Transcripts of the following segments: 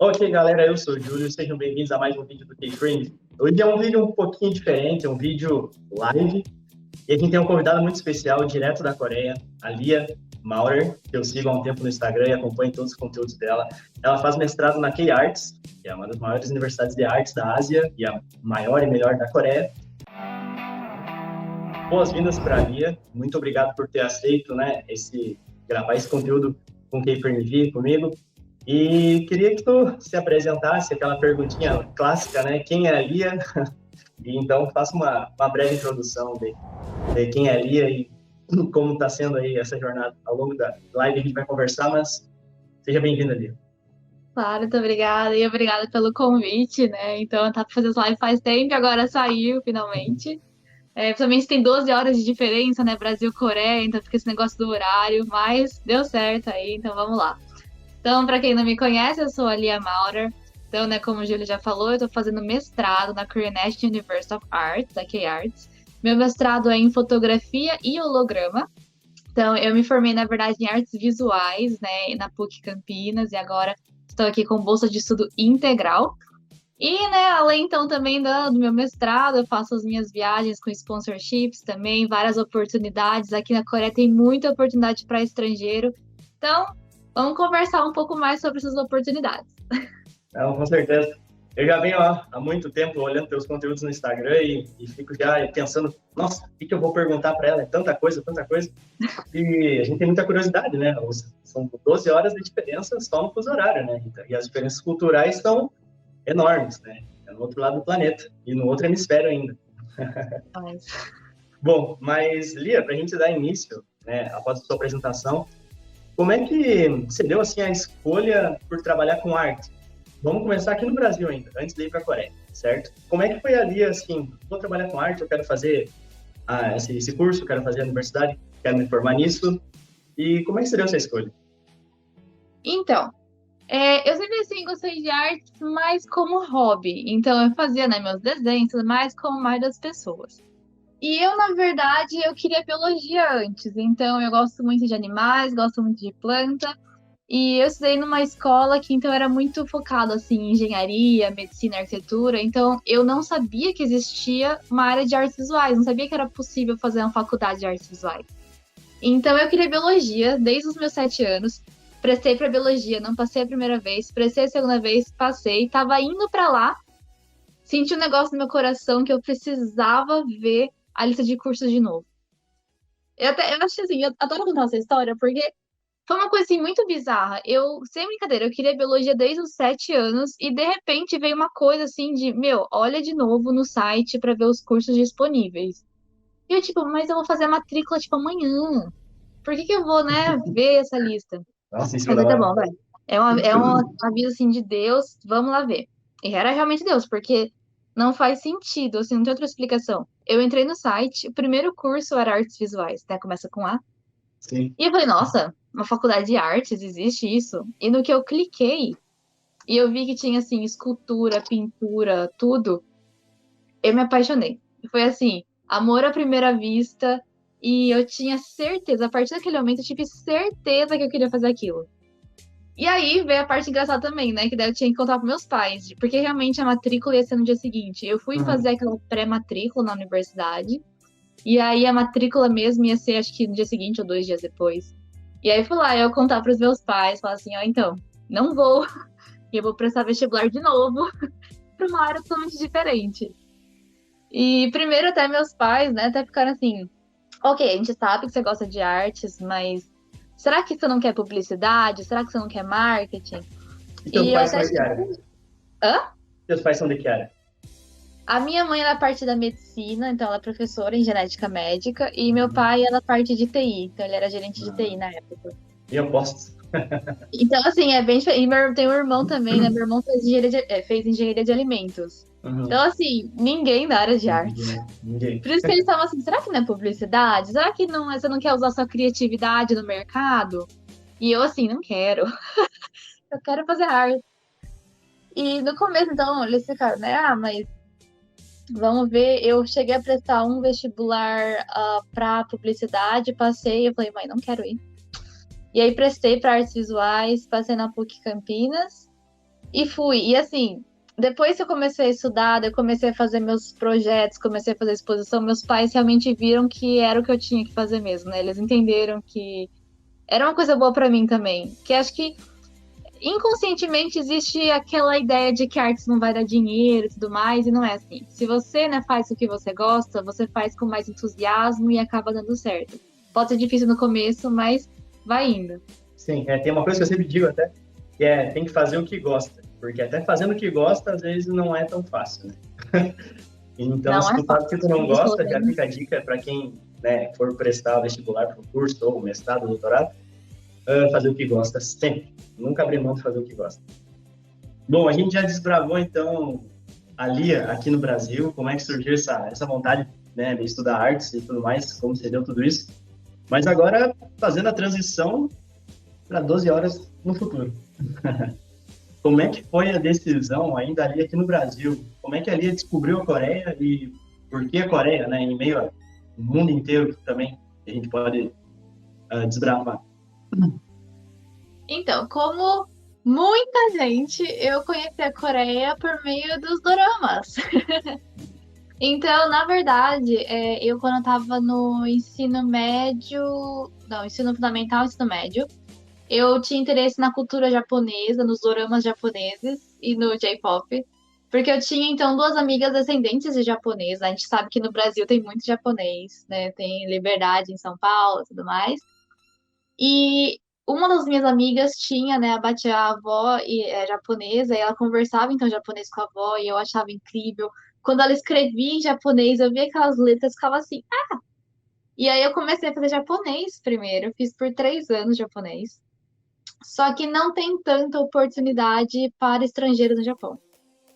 Ok, galera, eu sou o Júlio, sejam bem-vindos a mais um vídeo do K-Friend. Hoje é um vídeo um pouquinho diferente, é um vídeo live, e a gente tem um convidado muito especial, direto da Coreia, a Lia Maurer, que eu sigo há um tempo no Instagram e acompanho todos os conteúdos dela. Ela faz mestrado na K-Arts, que é uma das maiores universidades de artes da Ásia e a maior e melhor da Coreia. Boas-vindas para a Lia, muito obrigado por ter aceito, né, gravar esse conteúdo com o K-Friend comigo. E queria que tu se apresentasse, aquela perguntinha clássica, né? Quem é a Lia? E então faça uma breve introdução de quem é a Lia e como está sendo aí essa jornada. Ao longo da live a gente vai conversar, mas seja bem-vinda, Lia. Claro, muito obrigada e obrigada pelo convite, né? Então, eu tava fazendo live faz tempo e agora saiu finalmente. Principalmente tem 12 horas de diferença, né? Brasil-Coreia, então fica esse negócio do horário, mas deu certo aí, então vamos lá. Então, para quem não me conhece, eu sou a Lia Maurer. Então, né, como o Júlio já falou, eu tô fazendo mestrado na Korean National University of Arts, da K-Arts. Meu mestrado é em fotografia e holograma. Então, eu me formei, na verdade, em artes visuais, né, na PUC Campinas, e agora estou aqui com bolsa de estudo integral. E, né, além, então, também do meu mestrado, eu faço as minhas viagens com sponsorships também, várias oportunidades. Aqui na Coreia tem muita oportunidade para estrangeiro. Então, vamos conversar um pouco mais sobre essas oportunidades. Não, com certeza. Eu já venho há muito tempo olhando teus conteúdos no Instagram e fico já pensando, nossa, o que eu vou perguntar para ela? É tanta coisa, tanta coisa. E a gente tem muita curiosidade, né? São 12 horas de diferença só no fuso horário, né? E as diferenças culturais são enormes, né? É no outro lado do planeta e no outro hemisfério ainda. Mas, Bom, mas Lia, para a gente dar início, né, após a sua apresentação, como é que você deu assim a escolha por trabalhar com arte? Vamos começar aqui no Brasil ainda, antes de ir para a Coreia, certo? Como é que foi ali assim? Vou trabalhar com arte, eu quero fazer esse curso, quero fazer a universidade, quero me formar nisso. E como é que você deu essa escolha? então, eu sempre assim gostei de artes mais como hobby. Então eu fazia, né, meus desenhos, mais como mais das pessoas. E eu, na verdade, eu queria biologia antes. Então eu gosto muito de animais, gosto muito de planta. E eu estudei numa escola que então era muito focado assim em engenharia, medicina, arquitetura. Então eu não sabia que existia uma área de artes visuais, não sabia que era possível fazer uma faculdade de artes visuais. Então eu queria biologia desde os meus 7 anos. Prestei para biologia, não passei a primeira vez, prestei a segunda vez, passei, tava indo para lá, senti um negócio no meu coração que eu precisava ver a lista de cursos de novo. Eu acho assim, eu adoro contar essa história porque foi uma coisa assim muito bizarra. Eu, sem brincadeira, eu queria biologia desde os 7 anos e de repente veio uma coisa assim de, meu, olha de novo no site para ver os cursos disponíveis. E eu, tipo, mas eu vou fazer a matrícula, tipo, amanhã. Por que que eu vou, né, ver essa lista? Nossa, isso Eu foi da falei, tá hora. bom, vai. É uma aviso assim de Deus, vamos lá ver. E era realmente Deus, porque não faz sentido, assim, não tem outra explicação. Eu entrei no site, o primeiro curso era artes visuais, né? Começa com A. Sim. E eu falei, nossa, uma faculdade de artes, existe isso? E no que eu cliquei, e eu vi que tinha, assim, escultura, pintura, tudo, eu me apaixonei. E foi assim, amor à primeira vista, e eu tinha certeza, a partir daquele momento, eu tive certeza que eu queria fazer aquilo. E aí veio a parte engraçada também, né? Que daí eu tinha que contar para meus pais, porque realmente a matrícula ia ser no dia seguinte. Eu fui fazer Uhum. aquela pré-matrícula na universidade, e aí a matrícula mesmo ia ser, acho que no dia seguinte ou 2 dias depois. E aí fui lá, eu contar para os meus pais, falar assim: ó, então, não vou, e eu vou prestar vestibular de novo para uma área totalmente diferente. E primeiro até meus pais, né, até ficaram assim: ok, a gente sabe que você gosta de artes, mas será que você não quer publicidade? Será que você não quer marketing? E teus E eu pais são até de que área? cheguei. Hã? Teus pais são de que área? A minha mãe é da parte da medicina, então ela é professora em genética médica, e meu Uhum. pai é da parte de TI, então ele era gerente de TI Ah, na época. e opostos. Então, assim, é bem diferente. E tem um irmão também, né? Meu irmão fez engenharia de alimentos. Então, Uhum. assim, ninguém da área de artes. Ninguém. Ninguém. Por isso que eles estavam assim, será que não é publicidade? Será que não, você não quer usar sua criatividade no mercado? E eu, assim, não quero. Eu quero fazer arte. E no começo, então, eles ficaram, né? Ah, mas vamos ver, eu cheguei a prestar um vestibular para publicidade, passei, eu falei, mãe, não quero ir. E aí prestei para artes visuais, passei na PUC Campinas. E fui. E assim, depois que eu comecei a estudar, eu comecei a fazer meus projetos, comecei a fazer exposição, meus pais realmente viram que era o que eu tinha que fazer mesmo, né? Eles entenderam que era uma coisa boa pra mim também. Que acho que inconscientemente existe aquela ideia de que artes não vai dar dinheiro e tudo mais, e não é assim. Se você, né, faz o que você gosta, você faz com mais entusiasmo e acaba dando certo. Pode ser difícil no começo, mas vai indo. Sim, tem uma coisa que eu sempre digo até, que tem que fazer o que gosta, porque até fazendo o que gosta, às vezes não é tão fácil, né? Então, Não se é tu faz o que tu fácil. não Como você falou gosta, já bem. fica a dica para quem, né, for prestar vestibular para o curso, ou mestrado, doutorado, fazer o que gosta sempre. Nunca abrir mão de fazer o que gosta. Bom, a gente já desbravou, então, a Lia aqui no Brasil, como é que surgiu essa vontade, né, de estudar artes e tudo mais, como você deu tudo isso. Mas agora, fazendo a transição para 12 horas no futuro. Como é que foi a decisão ainda ali aqui no Brasil? Como é que a Lia descobriu a Coreia e por que a Coreia, né, em meio ao mundo inteiro também, a gente pode desbravar? Então, como muita gente, eu conheci a Coreia por meio dos doramas. Então, na verdade, eu quando eu tava no ensino médio, não, ensino fundamental, ensino médio, eu tinha interesse na cultura japonesa, nos doramas japoneses e no J-pop, porque eu tinha então duas amigas descendentes de japonês. A gente sabe que no Brasil tem muito japonês, né? Tem Liberdade em São Paulo e tudo mais. E uma das minhas amigas tinha, né, a avó e é japonesa, e ela conversava então japonês com a avó, e eu achava incrível. Quando ela escrevia em japonês, eu via aquelas letras, ficava assim. E aí eu comecei a fazer japonês primeiro, eu fiz por 3 anos japonês. Só que não tem tanta oportunidade para estrangeiros no Japão.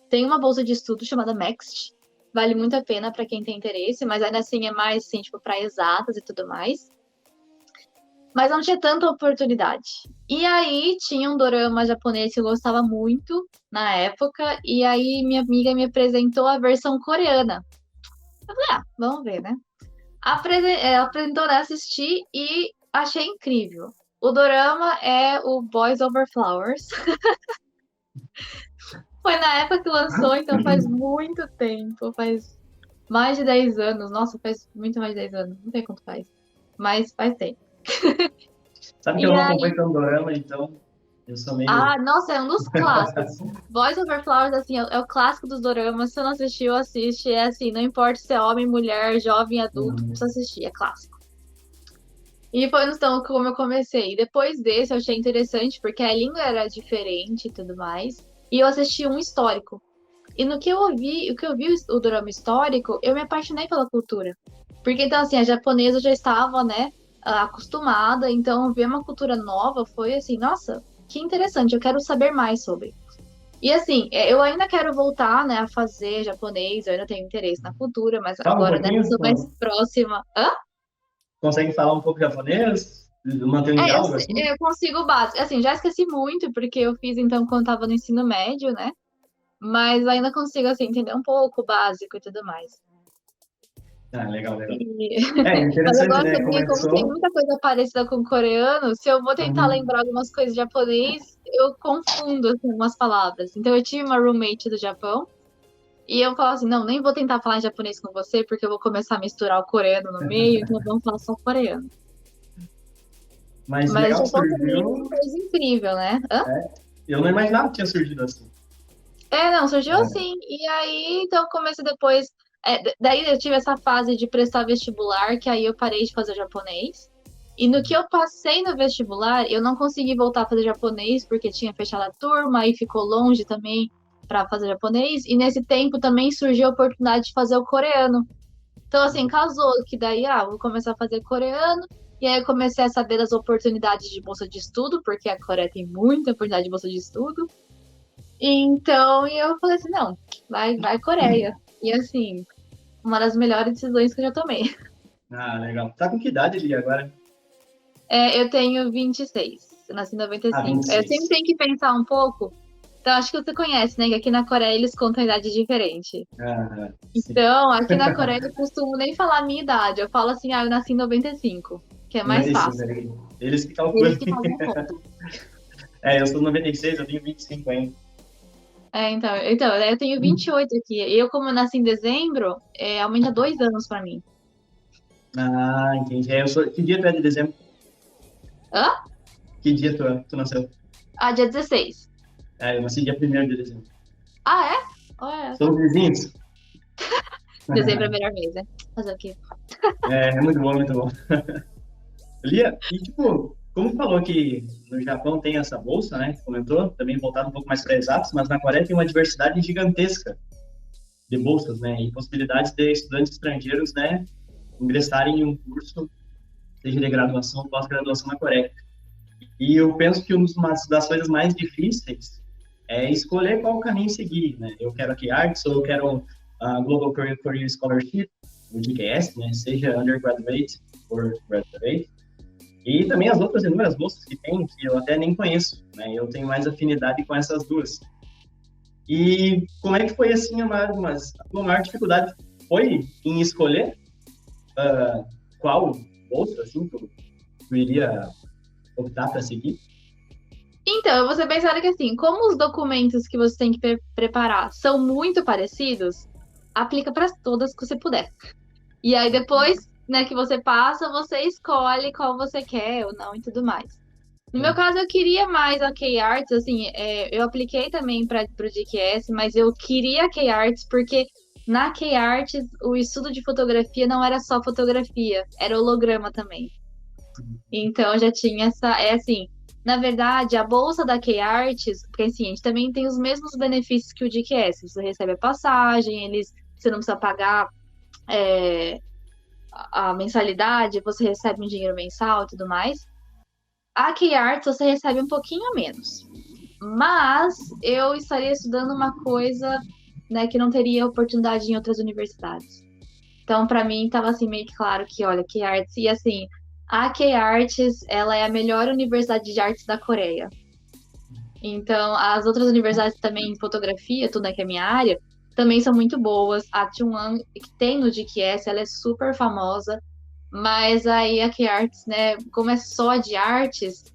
Tem uma bolsa de estudo chamada Next, vale muito a pena para quem tem interesse, mas ainda assim é mais assim, tipo, para exatas e tudo mais. Mas não tinha tanta oportunidade. E aí tinha um dorama japonês que eu gostava muito na época, e aí minha amiga me apresentou a versão coreana. Eu falei, vamos ver, né? Ela apresentou, né, assisti e achei incrível. O dorama é o Boys Over Flowers. Foi na época que lançou, então faz muito tempo, faz mais de 10 anos. Nossa, faz muito mais de 10 anos, não sei quanto faz, mas faz tempo. Sabe que eu E não aí, acompanho tanto dorama, então eu sou meio... nossa, é um dos clássicos. Boys Over Flowers, assim, é o clássico dos doramas. Se você não assistiu, assiste. É assim, não importa se é homem, mulher, jovem, adulto, precisa assistir, é clássico. E foi então como eu comecei. Depois desse, eu achei interessante, porque a língua era diferente e tudo mais. E eu assisti um histórico. E no que eu ouvi, o que eu vi o drama histórico, eu me apaixonei pela cultura. Porque então assim, a japonesa já estava, né, acostumada, então ver uma cultura nova foi assim, nossa, que interessante, eu quero saber mais sobre. E assim, eu ainda quero voltar, né, a fazer japonês, eu ainda tenho interesse na cultura, mas Fala um agora, né, que eu pouquinho, sou mais próxima. Hã? consegue falar um pouco japonês? Manter um Eu, diálogo assim? eu consigo o básico. Assim, já esqueci muito, porque eu fiz então quando estava no ensino médio, né? Mas ainda consigo, assim, entender um pouco o básico e tudo mais. Ah, legal, legal. E- Mas Interessante, agora né? também, como tem Começou... muita coisa parecida com o coreano, se eu vou tentar Uhum. lembrar algumas coisas de japonês, eu confundo assim, algumas palavras. Então eu tive uma roommate do Japão e eu falo assim, não, nem vou tentar falar em japonês com você, porque eu vou começar a misturar o coreano no meio, então vamos falar só coreano. Mas Mas legal, o Japão também é surgiu... uma coisa incrível, né? Hã? Eu não imaginava que tinha surgido assim. Não, surgiu É. assim. E aí, então, eu comecei depois. Daí eu tive essa fase de prestar vestibular, que aí eu parei de fazer japonês. E no que eu passei no vestibular, eu não consegui voltar a fazer japonês, porque tinha fechado a turma e ficou longe também para fazer japonês. E nesse tempo também surgiu a oportunidade de fazer o coreano. Então, assim, casou, que daí, vou começar a fazer coreano. E aí eu comecei a saber das oportunidades de bolsa de estudo, porque a Coreia tem muita oportunidade de bolsa de estudo. Então, eu falei assim, não, vai Coreia. E assim, uma das melhores decisões que eu já tomei. Ah, legal. Tá com que idade ali agora? Eu tenho 26, eu nasci em Ah, 95. Eu sempre 26. tenho que pensar um pouco. Então, acho que você conhece, né? Que aqui na Coreia eles contam a idade diferente. Ah, sim. Então, aqui na Coreia eu costumo nem falar a minha idade. Eu falo assim, eu nasci em 95, que é mais 95, fácil. né? Eles que Eles calculam. que fazem a conta. Eu sou 96, eu tenho 25 ainda. Então, eu tenho 28 aqui. E eu, como eu nasci em dezembro, aumenta 2 anos pra mim. Ah, entendi. Que dia tu é de dezembro? Hã? Que dia tu nasceu? Ah, dia 16. Eu nasci dia 1º de dezembro. Ah, é? Olha só. Somos vizinhos? Dezembro é o melhor mês, né? Fazer o quê? É muito bom, muito bom. Lia, e tipo, como falou que no Japão tem essa bolsa, né, que comentou, também voltado um pouco mais para exatos, mas na Coreia tem uma diversidade gigantesca de bolsas, né, e possibilidades de estudantes estrangeiros, né, ingressarem em um curso, seja de graduação ou pós-graduação na Coreia. E eu penso que uma das coisas mais difíceis é escolher qual caminho seguir, né? Eu quero aqui Arts ou eu quero a Global Career Scholarship, o GKS, né? Seja undergraduate ou graduate. E também as outras inúmeras bolsas que tem, que eu até nem conheço, né? Eu tenho mais afinidade com essas duas. E como é que foi assim, a maior dificuldade foi em escolher qual bolsa, assim, tu iria optar para seguir? Então, eu vou ser pensando que assim, como os documentos que você tem que preparar são muito parecidos, aplica para todas que você puder. E aí depois, né, que você passa, você escolhe qual você quer ou não e tudo mais. No meu caso, eu queria mais a K-Arts, assim, eu apliquei também para o GQS, mas eu queria a K-Arts porque na K-Arts o estudo de fotografia não era só fotografia, era holograma também. Então já tinha assim, na verdade, a bolsa da K-Arts, porque assim, a gente também tem os mesmos benefícios que o GQS, você recebe a passagem, você não precisa pagar é, a mensalidade, você recebe um dinheiro mensal e tudo mais. A K-Arts você recebe um pouquinho a menos. Mas eu estaria estudando uma coisa, né, que não teria oportunidade em outras universidades. Então, para mim, estava assim meio que claro que, olha, K-Arts e assim, a K-Arts, ela é a melhor universidade de artes da Coreia. Então, as outras universidades também em fotografia, tudo né, que é minha área, também são muito boas. A Chunwon, que tem no GQS, ela é super famosa. Mas aí a K-Arts, né, como é só de artes,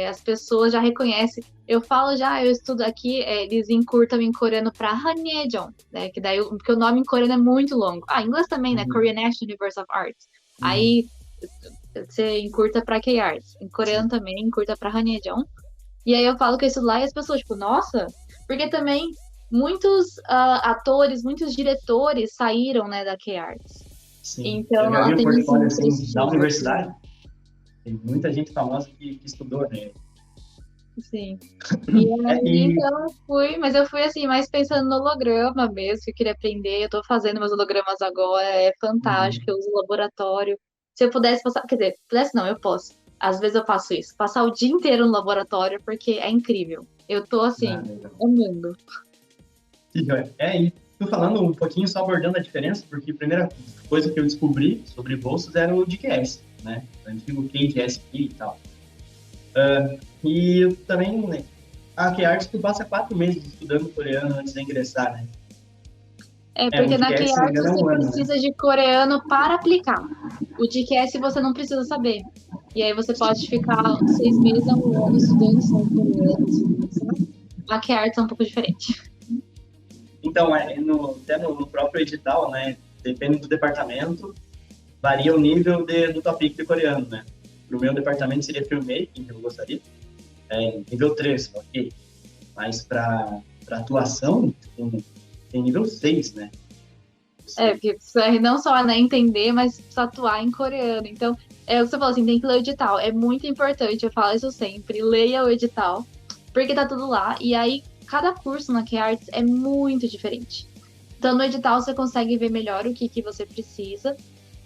as pessoas já reconhecem. Eu falo já, eu estudo aqui, eles encurtam em coreano para Hanyejong, né, que daí, porque o nome em coreano é muito longo. Ah, em inglês também, né, Uhum, Korean National University of Arts. uhum, Aí você encurta para K-Arts. Em coreano sim. também, encurta para Hanyejong. E aí eu falo que eu estudo lá e as pessoas, tipo, nossa, porque também muitos atores, muitos diretores saíram, né, da K-Arts. Sim, eu Então já vi ela o tem esse portfólio assim da prestígio aqui. universidade. Tem muita gente famosa que estudou, né? Sim. E aí, E então, mas eu fui assim, mais pensando no holograma mesmo, que eu queria aprender. Eu tô fazendo meus hologramas agora, é fantástico, eu uso o laboratório. Se eu pudesse passar, quer dizer, pudesse não, eu posso. Às vezes eu faço isso, passar o dia inteiro no laboratório, porque é incrível. Eu tô assim, legal. amando. E tô falando um pouquinho só abordando a diferença, porque a primeira coisa que eu descobri sobre bolsas era o DQS, né? O antigo KGSP e tal. E eu também, né, a Arts tu passa 4 meses estudando coreano antes de ingressar, né? É O porque na DQS, se não me QArts engano, é você um ano, né? precisa de coreano para aplicar. O GQS você não precisa saber. E aí você pode ficar 6 meses a um ano estudando só coreano, sabe? A QArts é um pouco diferente. Então, até no próprio edital, né? Depende do departamento, varia o nível do topic de coreano, né? Para o meu departamento seria filmmaking, que eu gostaria. Nível 3, ok. Mas para atuação, tem nível 6, né? Porque precisa não só né, entender, mas precisa atuar em coreano. Então, é o que você falou assim, tem que ler o edital. É muito importante, eu falo isso sempre, leia o edital, porque tá tudo lá. E aí, cada curso na QArts é muito diferente. Então, no edital você consegue ver melhor o que você precisa.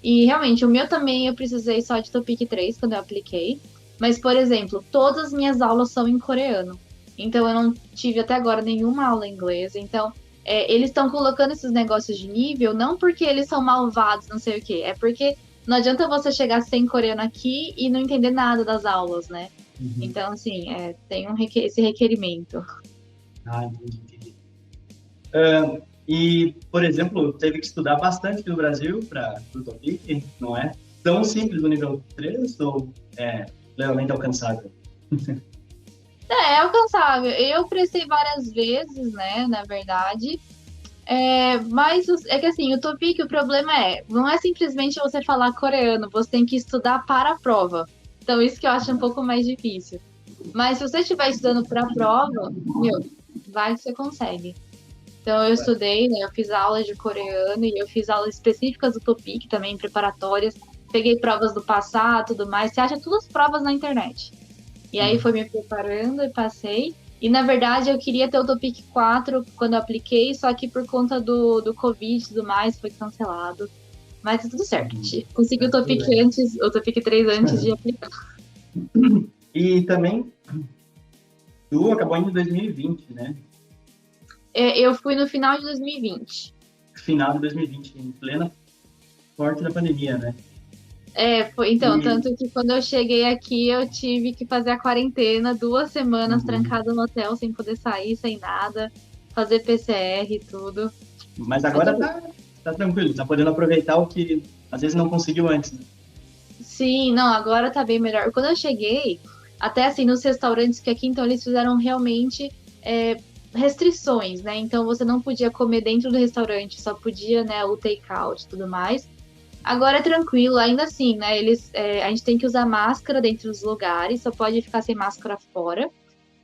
E realmente, o meu também eu precisei só de Topic 3 quando eu apliquei. Mas, por exemplo, todas as minhas aulas são em coreano. Então, eu não tive até agora nenhuma aula em inglês. Então, eles estão colocando esses negócios de nível não porque eles são malvados, não sei o quê. É porque não adianta você chegar sem coreano aqui e não entender nada das aulas, né? Uhum. Então, assim, tem esse requerimento. Ah, entendi. E, por exemplo, teve que estudar bastante no Brasil para o TOEIC, não é? Tão simples o nível 3 ou é realmente alcançável? É alcançável. Eu prestei várias vezes, né, na verdade. Mas é que assim, o Topic, o problema não é simplesmente você falar coreano, você tem que estudar para a prova. Então, isso que eu acho um pouco mais difícil. Mas se você estiver estudando para a prova, meu, vai que você consegue. Então, eu estudei, né, eu fiz aulas de coreano e eu fiz aulas específicas do Topic também, preparatórias. Peguei provas do passado, tudo mais. Você acha todas as provas na internet. E aí foi me preparando e passei. E na verdade eu queria ter o Topic 4 quando eu apliquei, só que por conta do Covid e tudo mais foi cancelado. Mas tá tudo certo. Consegui o Topic antes, o Topic 3 antes de aplicar. E também, tu acabou indo em 2020, né? Eu fui no final de 2020. Final de 2020, em plena porta da pandemia, né? Então, tanto que quando eu cheguei aqui, eu tive que fazer a quarentena 2 semanas trancada no hotel, sem poder sair, sem nada, fazer PCR e tudo. Mas agora tá tranquilo, tá podendo aproveitar o que às vezes não conseguiu antes, né? Sim, não, agora tá bem melhor. Quando eu cheguei, até assim, nos restaurantes que aqui, então, eles fizeram realmente restrições, né? Então, você não podia comer dentro do restaurante, só podia, né, o take-out e tudo mais. Agora é tranquilo, ainda assim, né? A gente tem que usar máscara dentro dos lugares, só pode ficar sem máscara fora.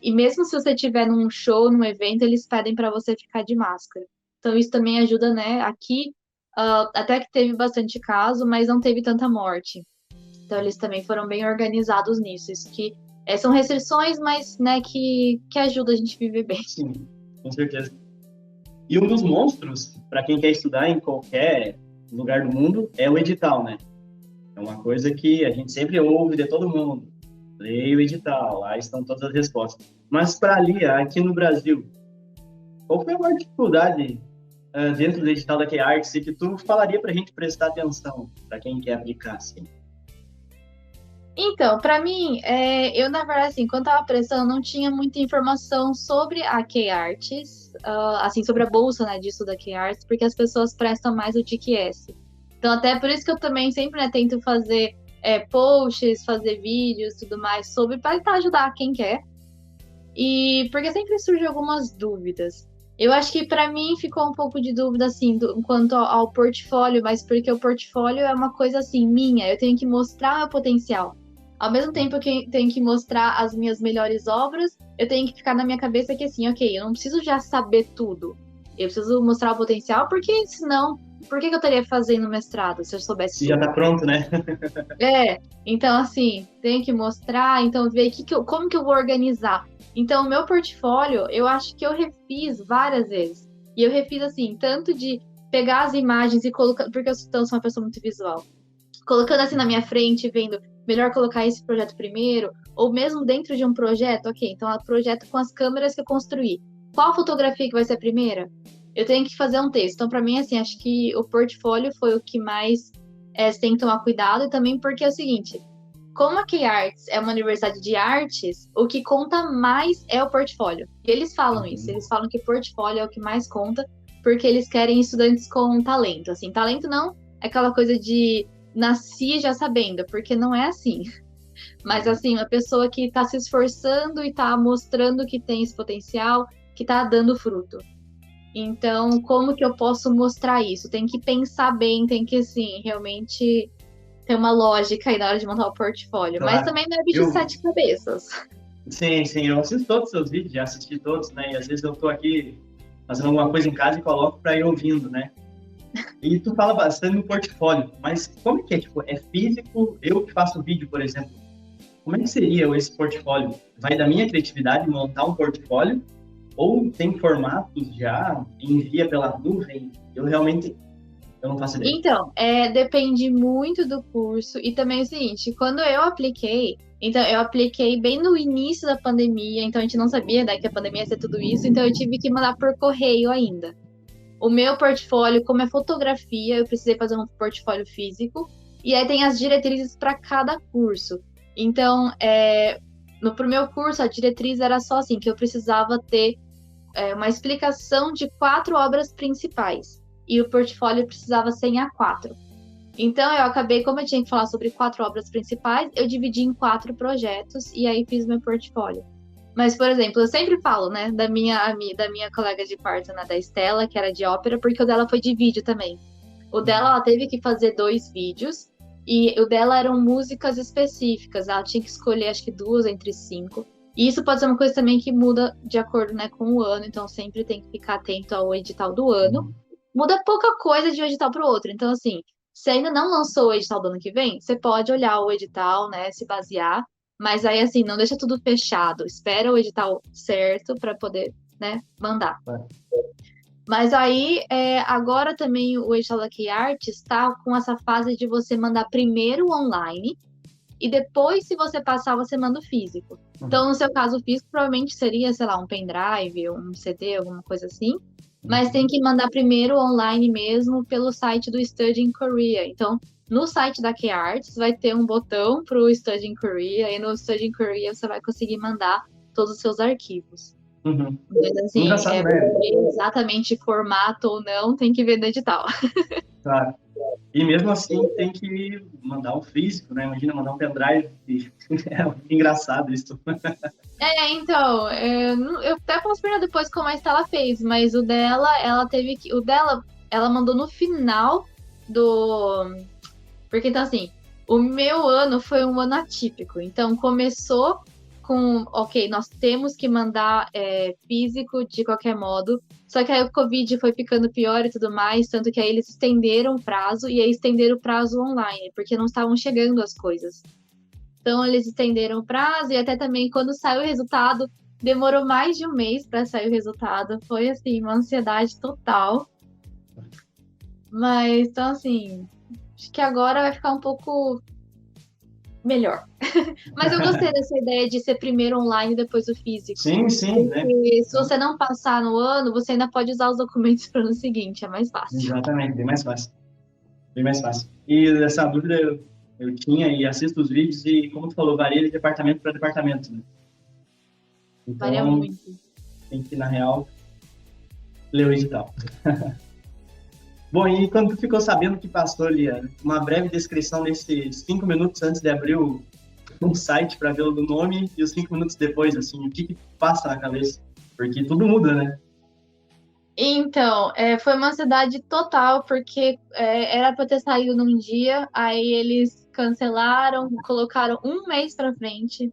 E mesmo se você estiver num show, num evento, eles pedem para você ficar de máscara. Então, isso também ajuda, né? Aqui, até que teve bastante caso, mas não teve tanta morte. Então, eles também foram bem organizados nisso. Isso que são restrições, mas né, que ajuda a gente a viver bem. Sim, com certeza. E um dos monstros, para quem quer estudar em qualquer lugar do mundo, é o edital, né? É uma coisa que a gente sempre ouve de todo mundo. Leia o edital, lá estão todas as respostas. Mas para ali, aqui no Brasil, qual foi a maior dificuldade dentro do edital da K-Arts que tu falaria para a gente prestar atenção, para quem quer aplicar, assim? Então, para mim, eu, na verdade, assim, quando estava prestando, não tinha muita informação sobre a K-Arts, assim, sobre a bolsa, né, disso da K-Arts, porque as pessoas prestam mais o TQS. Então, até por isso que eu também sempre, né, tento fazer posts, fazer vídeos, tudo mais, sobre, para tentar ajudar quem quer. E porque sempre surgem algumas dúvidas. Eu acho que para mim ficou um pouco de dúvida, assim, quanto ao portfólio, mas porque o portfólio é uma coisa, assim, minha, eu tenho que mostrar meu potencial. Ao mesmo tempo que eu tenho que mostrar as minhas melhores obras, eu tenho que ficar na minha cabeça que, assim, ok, eu não preciso já saber tudo. Eu preciso mostrar o potencial, porque senão, por que eu estaria fazendo mestrado se eu soubesse E já tudo? tá pronto, né? Então, assim, tem que mostrar, então ver como que eu vou organizar. Então, o meu portfólio, eu acho que eu refiz várias vezes. E eu refiz, assim, tanto de pegar as imagens e colocar, porque eu sou uma pessoa muito visual. Colocando assim na minha frente, vendo, melhor colocar esse projeto primeiro, ou mesmo dentro de um projeto, ok, então é um projeto com as câmeras que eu construí. Qual fotografia que vai ser a primeira? Eu tenho que fazer um texto. Então, para mim, assim, acho que o portfólio foi o que mais você tem que tomar cuidado, e também porque é o seguinte, como a K-Arts é uma universidade de artes, o que conta mais é o portfólio. E eles falam isso, eles falam que portfólio é o que mais conta, porque eles querem estudantes com talento. Assim, talento não é aquela coisa de nasci já sabendo, porque não é assim. Mas assim, uma pessoa que está se esforçando e está mostrando que tem esse potencial, que está dando fruto. Então, como que eu posso mostrar isso? Tem que pensar bem, tem que, assim, realmente ter uma lógica aí na hora de montar o portfólio. Mas Claro. também não é bicho de 7 cabeças. Sim, eu assisto todos os seus vídeos, já assisti todos, né? E às vezes eu tô aqui fazendo alguma coisa em casa e coloco para ir ouvindo, né? E tu fala bastante no portfólio, mas como é que é? Tipo, é físico? Eu que faço vídeo, por exemplo, como é que seria esse portfólio? Vai da minha criatividade montar um portfólio? Ou tem formatos já, envia pela nuvem? Eu não faço ideia. Então, depende muito do curso. E também é o seguinte, quando eu apliquei, então eu apliquei bem no início da pandemia, então a gente não sabia, né, que a pandemia ia ser tudo isso, então eu tive que mandar por correio ainda. O meu portfólio, como é fotografia, eu precisei fazer um portfólio físico, e aí tem as diretrizes para cada curso. Então, pro meu curso, a diretriz era só assim, que eu precisava ter uma explicação de 4 obras principais. E o portfólio precisava ser em A4. Então, eu acabei, como eu tinha que falar sobre 4 obras principais, eu dividi em 4 projetos e aí fiz meu portfólio. Mas, por exemplo, eu sempre falo, né, da minha colega de quarto, né, da Estela, que era de ópera, porque o dela foi de vídeo também. O dela, ela teve que fazer 2 vídeos, e o dela eram músicas específicas, ela tinha que escolher, acho que 2 entre 5. E isso pode ser uma coisa também que muda de acordo, né, com o ano, então sempre tem que ficar atento ao edital do ano. Muda pouca coisa de um edital para o outro, então assim, se ainda não lançou o edital do ano que vem, você pode olhar o edital, né, se basear, mas aí assim, não deixa tudo fechado, espera o edital certo para poder, né, mandar. Mas aí, agora também o edital da Key Arts está com essa fase de você mandar primeiro online e depois, se você passar, você manda o físico. Então, no seu caso, o físico provavelmente seria, sei lá, um pendrive, um CD, alguma coisa assim. Mas tem que mandar primeiro online mesmo pelo site do Study in Korea. Então, no site da Key Arts vai ter um botão para o Study in Korea e no Study in Korea você vai conseguir mandar todos os seus arquivos. Mas assim, Engraçado, né? exatamente formato ou não, tem que ver no edital. Claro. E mesmo assim tem que mandar um físico, né? Imagina mandar um pendrive. É engraçado isso. Então, eu até posso perguntar depois como a Estela fez, mas o dela, ela teve que. O dela, ela mandou no final do. Porque então, assim, o meu ano foi um ano atípico. Então, começou com, ok, nós temos que mandar físico de qualquer modo. Só que aí o Covid foi ficando pior e tudo mais, tanto que aí eles estenderam o prazo e aí estenderam o prazo online, porque não estavam chegando as coisas. Então, eles estenderam o prazo e até também quando saiu o resultado, demorou mais de um mês para sair o resultado. Foi, assim, uma ansiedade total. Mas, então, assim, acho que agora vai ficar um pouco melhor. Mas eu gostei dessa ideia de ser primeiro online e depois o físico. Sim, sim, né? Porque se você não passar no ano, você ainda pode usar os documentos para o ano seguinte, é mais fácil. Exatamente, bem mais fácil. Bem mais fácil. E essa dúvida eu tinha e assisto os vídeos e, como tu falou, varia de departamento para departamento, né? Varia Então, muito. tem que, na real, ler o edital. Bom, e quando tu ficou sabendo que passou ali, uma breve descrição nesses 5 minutos antes de abrir um site para ver o nome e os 5 minutos depois, assim, o que passa na cabeça? Porque tudo muda, né? Então, foi uma ansiedade total, porque era para ter saído num dia, aí eles cancelaram, colocaram um mês para frente.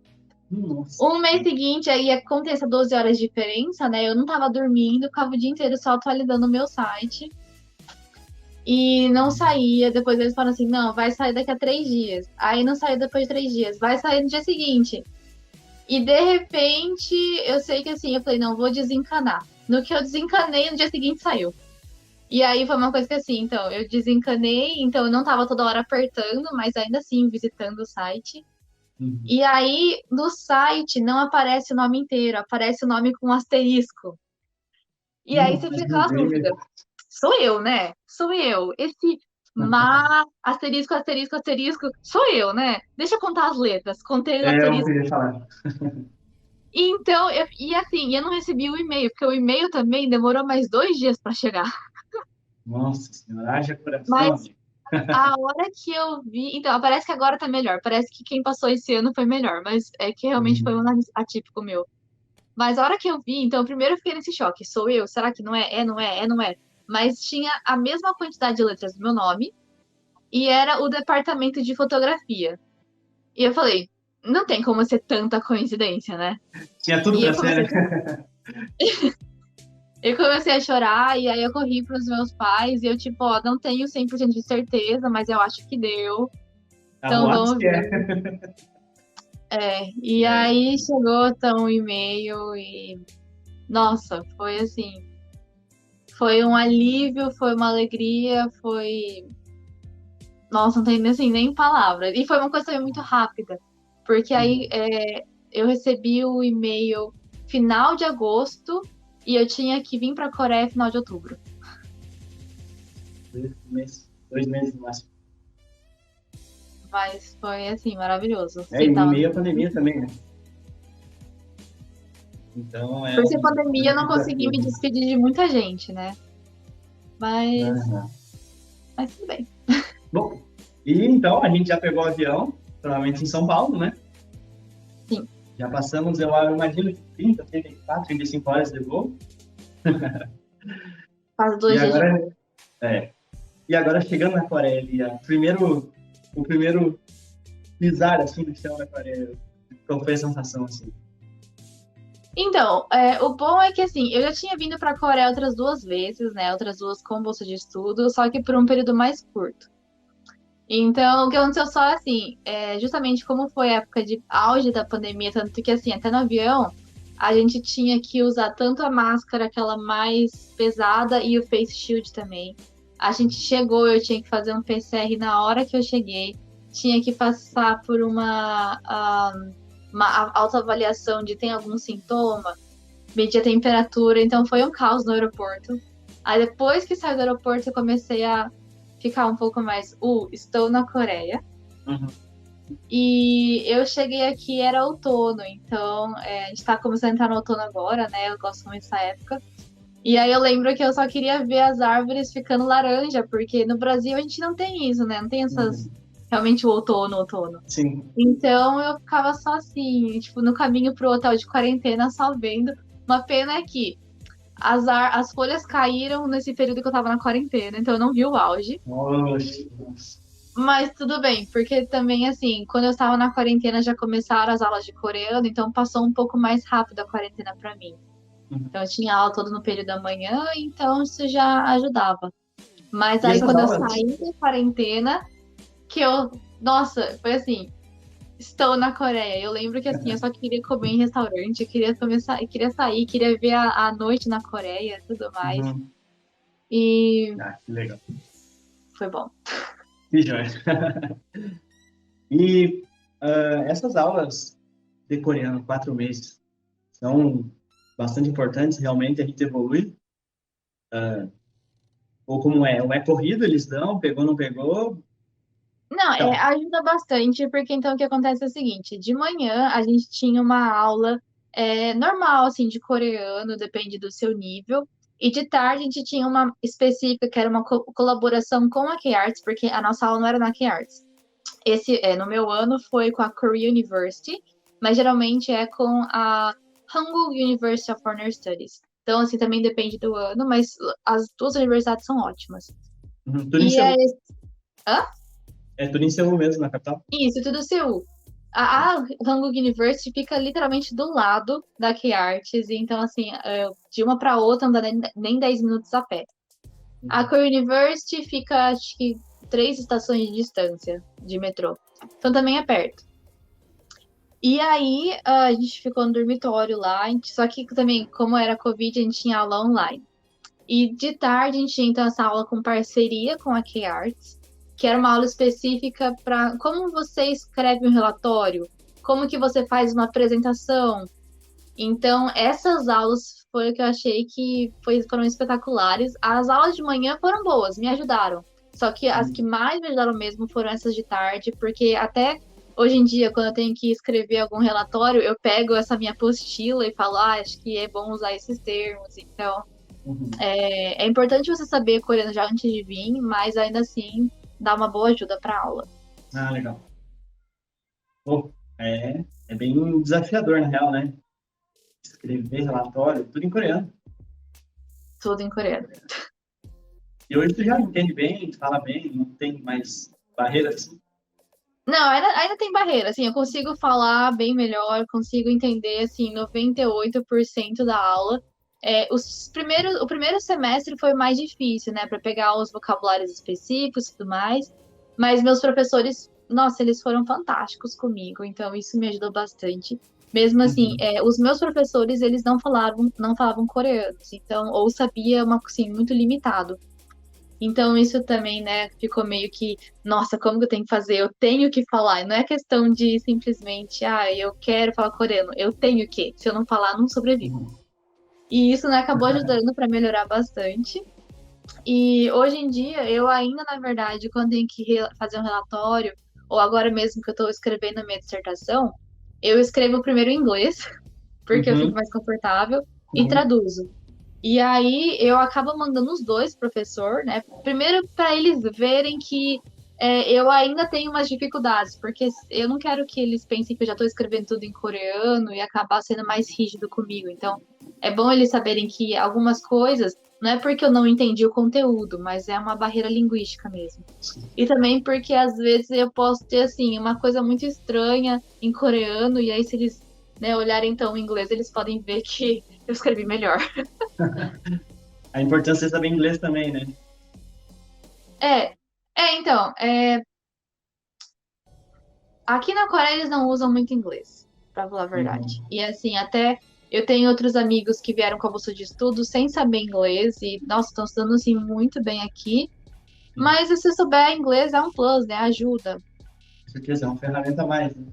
Nossa. Um mês seguinte, aí acontece 12 horas de diferença, né? Eu não tava dormindo, ficava o dia inteiro só atualizando o meu site. E não saía. Depois eles falaram assim: não, vai sair daqui a 3 dias. Aí não saiu depois de 3 dias, vai sair no dia seguinte. E de repente, eu sei que assim, eu falei: não, vou desencanar. No que eu desencanei, no dia seguinte saiu. E aí foi uma coisa que assim, então, eu desencanei, então eu não tava toda hora apertando, mas ainda assim visitando o site. E aí, no site, não aparece o nome inteiro, aparece o nome com um asterisco. E aí você fica aquela dúvida. Sou eu, né? Sou eu. Esse asterisco, asterisco, asterisco, sou eu, né? Deixa eu contar as letras. Contei o É o que asterisco. eu ia falar. Então, e assim, eu não recebi o e-mail, porque o e-mail também demorou mais 2 dias para chegar. Nossa senhora, haja coração, Mas amigo. a hora que eu vi. Então, parece que agora tá melhor. Parece que quem passou esse ano foi melhor. Mas é que realmente foi um atípico meu. Mas a hora que eu vi, então, primeiro eu fiquei nesse choque. Sou eu? Será que não é? É, não é? É, não é? Mas tinha a mesma quantidade de letras do meu nome e era o departamento de fotografia. E eu falei, não tem como ser tanta coincidência, né? Tinha tudo E para ser, né? eu comecei a chorar e aí eu corri para os meus pais e eu, tipo, ó, não tenho 100% de certeza, mas eu acho que deu. A Então boatos vamos que ver. é. E É. aí chegou então o e-mail e, nossa, foi assim. Foi um alívio, foi uma alegria, foi. Nossa, não tem assim, nem palavras. E foi uma coisa também muito rápida, porque aí eu recebi o e-mail final de agosto e eu tinha que vir para a Coreia final de outubro. 2 meses no máximo. Mas foi assim, maravilhoso. E Sentar meio à pandemia também, né? Então é Por ser um pandemia, eu não grande consegui me desafio. despedir de muita gente, né? Mas, Aham. mas tudo bem. Bom, e então a gente já pegou o avião, provavelmente em São Paulo, né? Sim. Já passamos, eu imagino, 30, 34, 35 horas de voo. Quase E 2 dias de voo. agora, é, e agora chegando na Coreia, ali, o primeiro pisar assim no chão da Coreia, qual foi a sensação assim? Então, o bom é que assim, eu já tinha vindo para a Coreia outras 2 vezes, né? Outras duas com bolsa de estudo, só que por um período mais curto. Então, o que aconteceu só assim, justamente como foi a época de auge da pandemia, tanto que assim, até no avião, a gente tinha que usar tanto a máscara, aquela mais pesada, e o face shield também. A gente chegou, eu tinha que fazer um PCR na hora que eu cheguei, tinha que passar por uma autoavaliação de tem algum sintoma, medir a temperatura, então foi um caos no aeroporto. Aí depois que saí do aeroporto, eu comecei a ficar um pouco mais, estou na Coreia. Uhum. E eu cheguei aqui, era outono, então a gente tá começando a entrar no outono agora, né? Eu gosto muito dessa época. E aí eu lembro que eu só queria ver as árvores ficando laranja, porque no Brasil a gente não tem isso, né? Não tem essas. Uhum. Realmente o outono. Sim. Então eu ficava só assim, tipo, no caminho pro hotel de quarentena, só vendo. Uma pena é que as folhas caíram nesse período que eu tava na quarentena, então eu não vi o auge. Nossa. Mas tudo bem, porque também, assim, quando eu estava na quarentena já começaram as aulas de coreano, então passou um pouco mais rápido a quarentena para mim. Uhum. Então eu tinha aula todo no período da manhã, então isso já ajudava. Mas E aí essas quando eu aulas? saí da quarentena, que eu, nossa, foi assim, estou na Coreia. Eu lembro que assim, eu só queria comer em restaurante, eu queria começar, eu queria sair, queria ver a noite na Coreia, tudo mais. Uhum. E Ah, que legal. foi bom. Que joia. E essas aulas de coreano, 4 meses, são bastante importantes, realmente a gente evolui. Ou como é? Ou é corrido, eles dão, pegou, não pegou. Não, Então, ajuda bastante, porque então o que acontece é o seguinte: de manhã a gente tinha uma aula normal, assim, de coreano, depende do seu nível, e de tarde a gente tinha uma específica, que era uma colaboração com a K-Arts, porque a nossa aula não era na K-Arts. No meu ano foi com a Korea University, mas geralmente é com a Hangul University of Foreign Studies. Então, assim, também depende do ano, mas as duas universidades são ótimas. tudo em E é. Seul. Hã? É tudo em Seul mesmo, na capital. Isso, tudo Seul. A Hanguk University fica literalmente do lado da K-Arts, então, assim, de uma para outra, anda nem 10 minutos a pé. A Korea University fica, acho que, 3 estações de distância de metrô. Então, também é perto. E aí, a gente ficou no dormitório lá, só que também, como era Covid, a gente tinha aula online. E de tarde, a gente tinha, então, essa aula com parceria com a K-Arts, que era uma aula específica para como você escreve um relatório, como que você faz uma apresentação. Então, essas aulas foi o que eu achei que foram espetaculares. As aulas de manhã foram boas, me ajudaram. Só que as que mais me ajudaram mesmo foram essas de tarde, porque até hoje em dia, quando eu tenho que escrever algum relatório, eu pego essa minha apostila e falo, acho que é bom usar esses termos. Então, Uhum. é importante você saber coreano já antes de vir, mas ainda assim dá uma boa ajuda para aula. Ah, legal. Pô, é bem desafiador, na real, né? Escrever relatório, tudo em coreano. Tudo em coreano. E hoje tu já entende bem, fala bem, não tem mais barreiras assim. Não, ainda tem barreira, assim, eu consigo falar bem melhor, consigo entender, assim, 98% da aula. O primeiro semestre foi mais difícil, né, para pegar os vocabulários específicos e tudo mais, mas meus professores, nossa, eles foram fantásticos comigo, então isso me ajudou bastante. Mesmo assim, Uhum. os meus professores, eles não falavam coreanos, então, ou sabia, assim, muito limitado. Então, isso também, né, ficou meio que, nossa, como que eu tenho que fazer? Eu tenho que falar. Não é questão de simplesmente, eu quero falar coreano. Eu tenho que. Se eu não falar, não sobrevivo. Uhum. E isso, né, acabou ajudando para melhorar bastante. E hoje em dia, eu ainda, na verdade, quando tenho que fazer um relatório, ou agora mesmo que eu estou escrevendo a minha dissertação, eu escrevo primeiro em inglês, porque eu fico Uhum. mais confortável, e Uhum. traduzo. E aí eu acabo mandando os dois, professor, né? Primeiro para eles verem que eu ainda tenho umas dificuldades, porque eu não quero que eles pensem que eu já estou escrevendo tudo em coreano e acabar sendo mais rígido comigo. Então, é bom eles saberem que algumas coisas não é porque eu não entendi o conteúdo, mas é uma barreira linguística mesmo. E também porque às vezes eu posso ter assim uma coisa muito estranha em coreano e aí se eles, né, olharem então em inglês, eles podem ver que eu escrevi melhor. A importância é saber inglês também, né? É, então, aqui na Coreia eles não usam muito inglês, pra falar a verdade. Uhum. E assim, até eu tenho outros amigos que vieram com a bolsa de estudo sem saber inglês e, nossa, estão estudando assim muito bem aqui. Sim, Mas se você souber inglês é um plus, né? Ajuda. com certeza, é uma ferramenta a mais, né?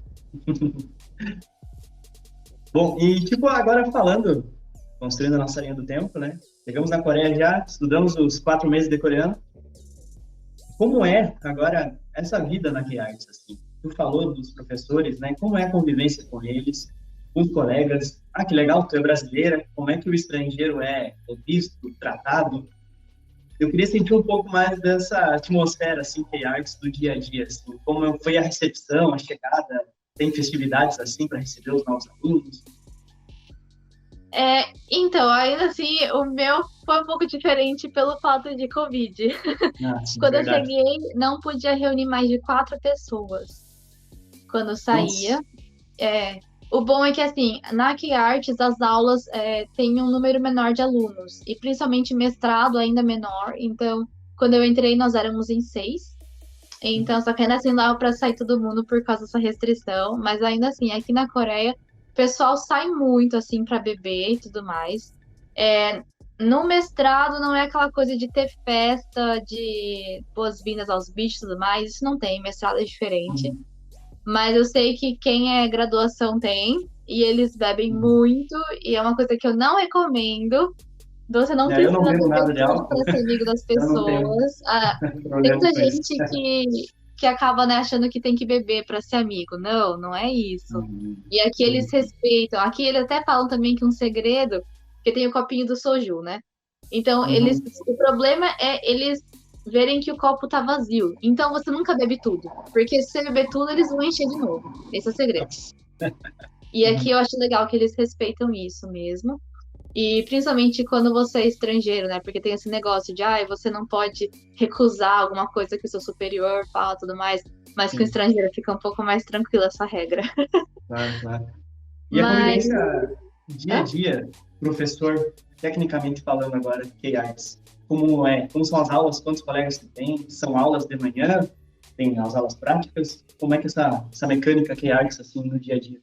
Bom, e tipo, agora falando, construindo a nossa linha do tempo, né? Chegamos na Coreia já, estudamos os 4 meses de coreano. Como é agora essa vida na Arts, assim? Tu falou dos professores, né? Como é a convivência com eles, com os colegas? Ah, que legal, tu é brasileira. Como é que o estrangeiro é visto, tratado? Eu queria sentir um pouco mais dessa atmosfera, assim, Arts do dia a dia, assim. Como foi a recepção, a chegada? Tem festividades, assim, para receber os novos alunos? Então, ainda assim, o meu foi um pouco diferente pelo fato de Covid. Ah, sim, Quando eu verdade. cheguei, não podia reunir mais de 4 pessoas quando saía. Nossa. É, o bom é que, assim, na Artes as aulas têm um número menor de alunos, e principalmente mestrado ainda menor. Então, quando eu entrei, nós éramos em 6. Então, só que ainda assim dava para sair todo mundo por causa dessa restrição. Mas ainda assim, aqui na Coreia, o pessoal sai muito, assim, para beber e tudo mais. É, no mestrado, não é aquela coisa de ter festa, de boas-vindas aos bichos e tudo mais. Isso não tem, mestrado é diferente. Uhum. Mas eu sei que quem é graduação tem, e eles bebem muito, e é uma coisa que eu não recomendo. Você não É, eu não precisa bebo beber nada de tudo álcool, para ser amigo das eu não tenho pessoas. Tem problema muita com isso. gente que acaba, né, achando que tem que beber para ser amigo. Não, não é isso. Uhum. E aqui eles Sim. respeitam. Aqui eles até falam também que um segredo, que tem o copinho do soju, né? Então, Uhum. o problema é eles verem que o copo tá vazio. Então, você nunca bebe tudo. Porque se você beber tudo, eles vão encher de novo. Esse é o segredo. E aqui Uhum. eu acho legal que eles respeitam isso mesmo. E principalmente quando você é estrangeiro, né? Porque tem esse negócio de, você não pode recusar alguma coisa que o seu superior fala, tudo mais. Mas com o Sim, estrangeiro fica um pouco mais tranquila essa regra. claro, claro. E a Mas, convivência dia a hã? dia, professor, tecnicamente falando agora, K-Arts, como é? Como são as aulas? Quantos colegas que tem? São aulas de manhã? Tem as aulas práticas? Como é que essa mecânica K-Arts, assim, no dia a dia?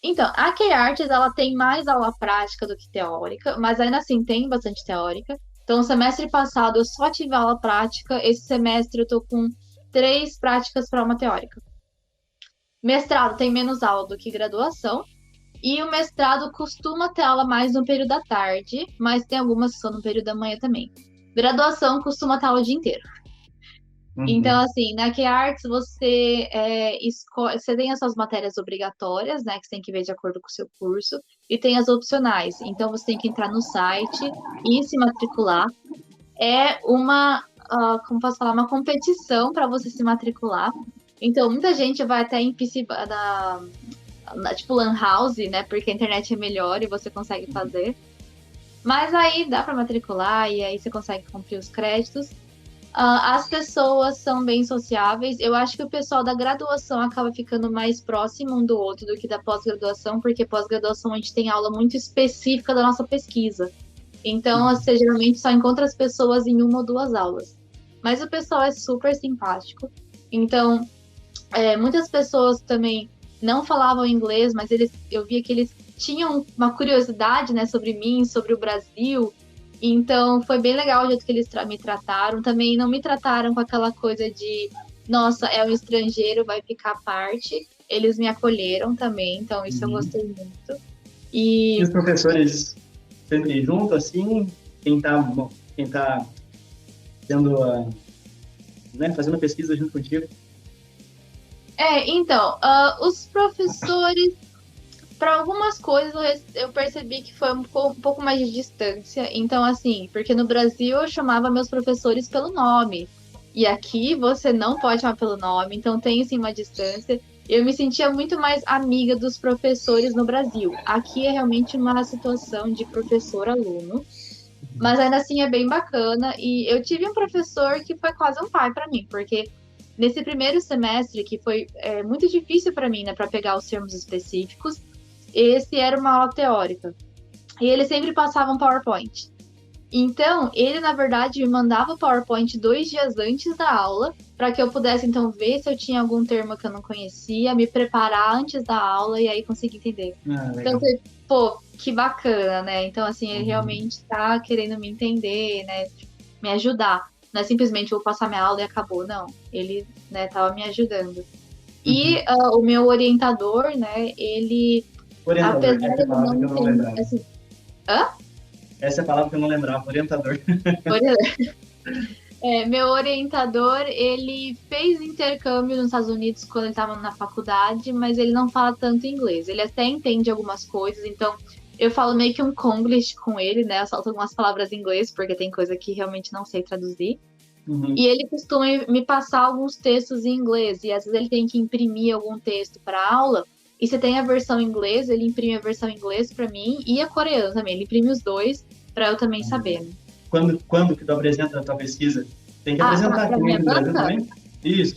Então, a K-Arts, ela tem mais aula prática do que teórica, mas ainda assim tem bastante teórica. Então, semestre passado eu só tive aula prática, esse semestre eu tô com 3 práticas para uma teórica. Mestrado tem menos aula do que graduação, e o mestrado costuma ter aula mais no período da tarde, mas tem algumas que são no período da manhã também. Graduação costuma ter aula o dia inteiro. Então, Uhum. assim, na QArts você você tem as suas matérias obrigatórias, né, que você tem que ver de acordo com o seu curso, e tem as opcionais. Então, você tem que entrar no site e se matricular. É como posso falar, uma competição para você se matricular. Então, muita gente vai até em PC, tipo Lan House, né, porque a internet é melhor e você consegue fazer. Mas aí dá para matricular e aí você consegue cumprir os créditos. As pessoas são bem sociáveis. Eu acho que o pessoal da graduação acaba ficando mais próximo um do outro do que da pós-graduação, porque pós-graduação a gente tem aula muito específica da nossa pesquisa. Então, Uhum. você geralmente só encontra as pessoas em uma ou duas aulas. Mas o pessoal é super simpático. Então, muitas pessoas também não falavam inglês, mas eu via que eles tinham uma curiosidade, né, sobre mim, sobre o Brasil. Então foi bem legal o jeito que eles me trataram. Também não me trataram com aquela coisa de, nossa, é um estrangeiro, vai ficar à parte. Eles me acolheram também, então isso eu Uhum. gostei muito. E E os professores sempre junto, assim, bom, quem tá tendo né, fazendo a pesquisa junto contigo? então, os professores para algumas coisas eu percebi que foi um pouco mais de distância. Então, assim, porque no Brasil eu chamava meus professores pelo nome. E aqui você não pode chamar pelo nome, então tem assim uma distância. Eu me sentia muito mais amiga dos professores no Brasil. Aqui é realmente uma situação de professor-aluno, mas ainda assim é bem bacana. E eu tive um professor que foi quase um pai para mim, porque nesse primeiro semestre, que foi muito difícil para mim, né, para pegar os termos específicos, esse era uma aula teórica. E ele sempre passava um PowerPoint. Então, ele, na verdade, me mandava o PowerPoint 2 dias antes da aula, para que eu pudesse, então, ver se eu tinha algum termo que eu não conhecia, me preparar antes da aula e aí conseguir entender. Ah, Então, legal. pô, que bacana, né? Então, assim, ele Uhum. realmente tá querendo me entender, né? Me ajudar. Não é simplesmente vou passar minha aula e acabou, não. Ele, né, tava me ajudando. E Uhum. o meu orientador, né, ele, Orientador, apesar essa é a de palavra que não eu não ter, lembrava. assim, hã? Essa é a palavra que eu não lembrava, orientador. Meu orientador, ele fez intercâmbio nos Estados Unidos quando ele estava na faculdade, mas ele não fala tanto inglês. Ele até entende algumas coisas, então eu falo meio que um Konglish com ele, né? Eu solto algumas palavras em inglês, porque tem coisa que realmente não sei traduzir. Uhum. E ele costuma me passar alguns textos em inglês, e às vezes ele tem que imprimir algum texto para aula. E se tem a versão em inglês, ele imprime a versão em inglês para mim e a coreana também. Ele imprime os dois para eu também saber, né? Quando que tu apresenta a tua pesquisa? Tem que Ah, apresentar, para que nem minha no Brasil banca? também? Isso.